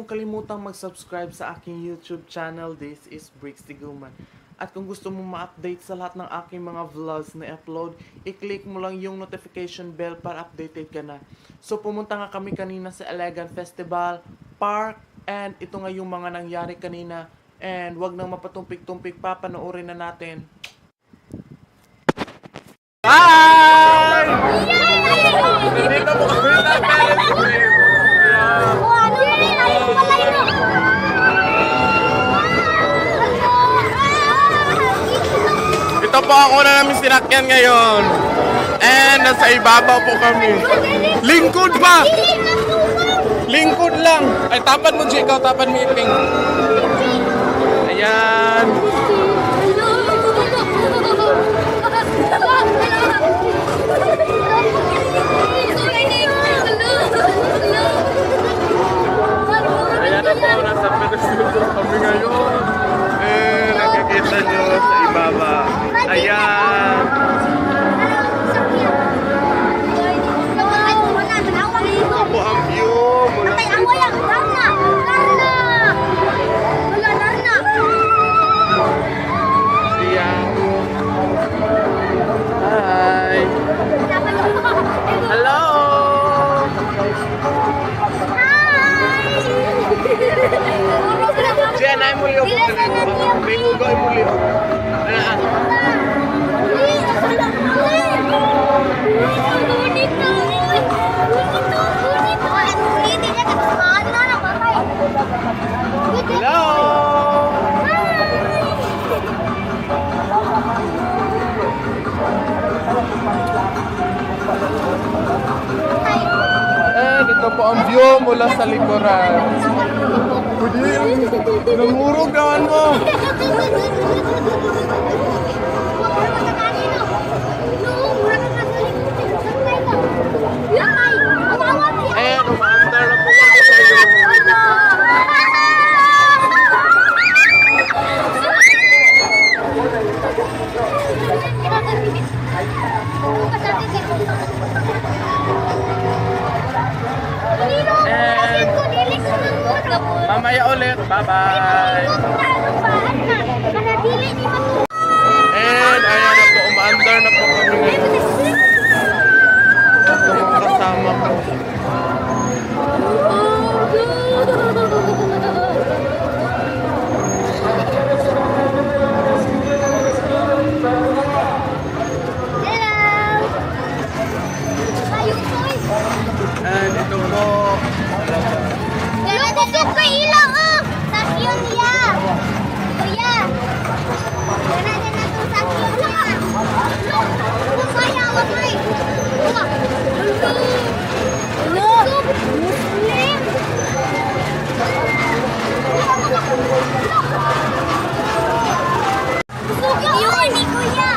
kalimutang mag-subscribe sa aking YouTube channel. This is Bricks Tiguman. At kung gusto mo ma-update sa lahat ng aking mga vlogs na upload, i-click mo lang yung notification bell para updated ka na. So pumunta nga kami kanina sa Elegant Festival Park, and ito nga yung mga nangyari kanina. And wag nang mapatumpik-tumpik pa, panoorin na natin. Hi! Dito po kami na Ito po ako na namin sinakyan ngayon. And nasa ibabaw po kami. Lingkod pa! Lingkod lang! Ay, tapan mo, Jay. Ikaw, tapan mo, Iping. Ayan. Ayan na po, nasa pedestal kami ngayon. Nakikita nyo sa ibaba. Ayan. Ito po ang view mula sa ibaba. Ayan. Hi. Hello. Diyan ay muli ako. May ugoy muli ako. Hello! Ito po ang view mula sa likuran. Pwede, nangurog naman mo! Ayan, umaandar na po kami sa iyo. Mamaya ulit. Bye-bye. And ayan na po, umaandar na po kami ngayon. Ito mga kasama ko. And ito po. Tutok ko ilaw, oh! Sakyon niya! Kuya! Gana na itong sakyon niya! Look! Kaya, wag mo eh! Look! Muslim! Look! Yun ni Kuya!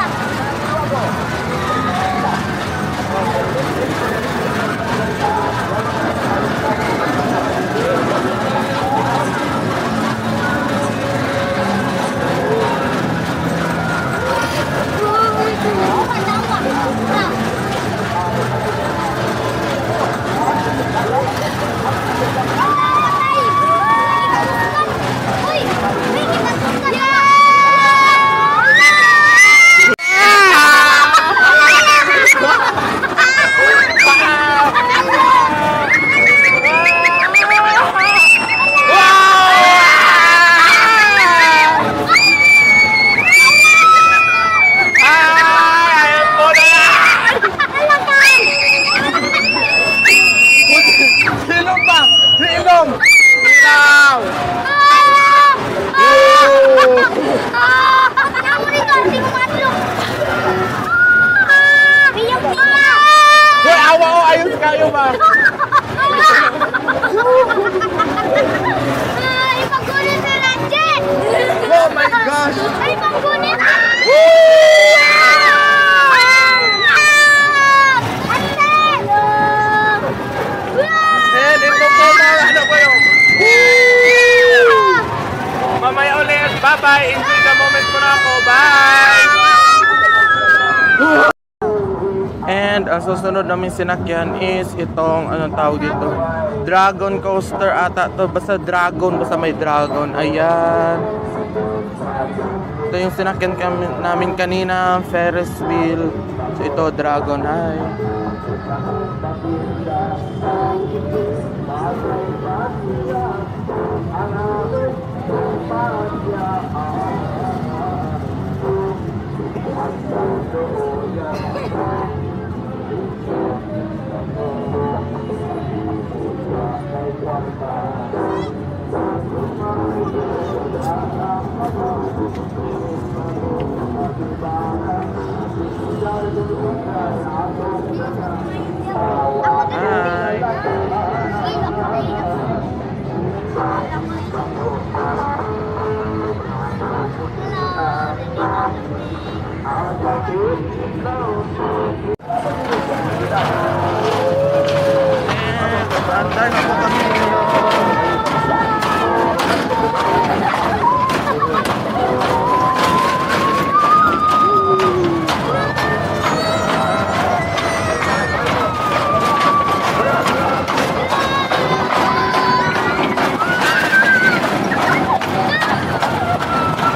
Kayo ba? Ay, pagkunin na lang, Jet! Oh my gosh! Ay, pagkunin na! And ito po mga ano ko yun. Mamaya ulit. Bye-bye. Enjoy the moment ko na ako. Bye! And And ang susunod namin sinakyan is itong, anong tawag dito? Dragon coaster ata to. Basta dragon, basta may dragon. Ayan. Ito yung sinakyan namin kanina, Ferris wheel. So ito, dragon. Hi. Hi. Antay na po kami ngayon.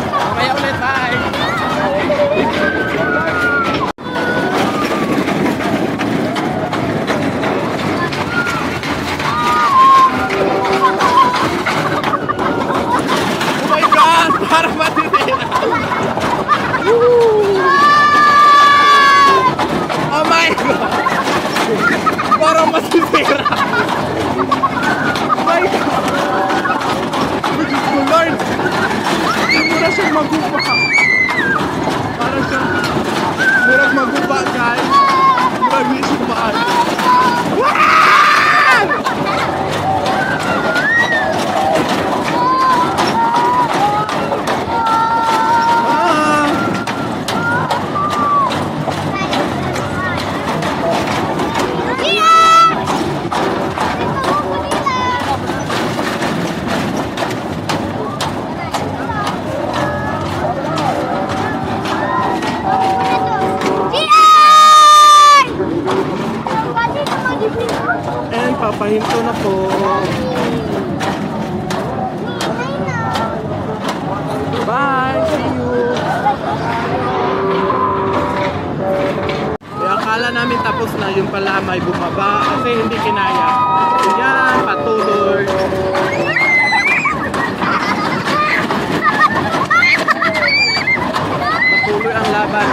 Mamaya ulit, bye! Oh my God! Para matitira! Oh my God! Para matitira! Oh my God! Oh Diyos ko, Lord! Hindi na siya magupa! Parang siya murag magupa, guys! Murag hindi siya maan! And papahinto na po. Bye! See you! Akala namin tapos na, yung pala may bumaba kasi hindi kinaya. So yan, patuloy. Patuloy ang laban.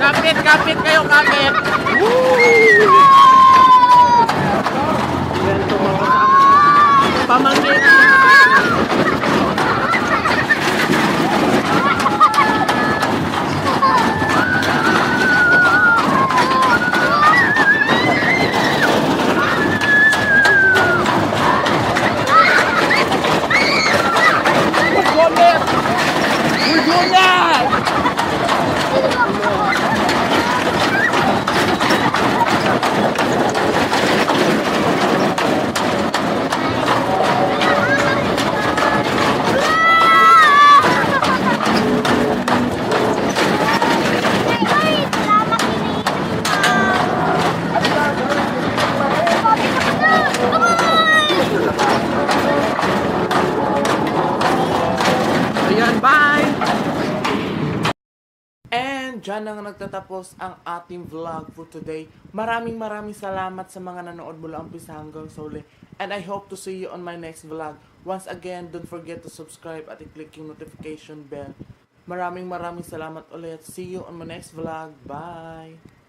Kapit, kapit kayo, kapit! Woo! Yan, tumawa sa amin. Pamangkin! We're doing that! Ayan, bye! And dyan na nagtatapos ang ating vlog for today. Maraming salamat sa mga nanood mula umpisa hanggang sa uli. And I hope to see you on my next vlog. Once again, don't forget to subscribe at i-click yung notification bell. Maraming salamat ulit. See you on my next vlog. Bye!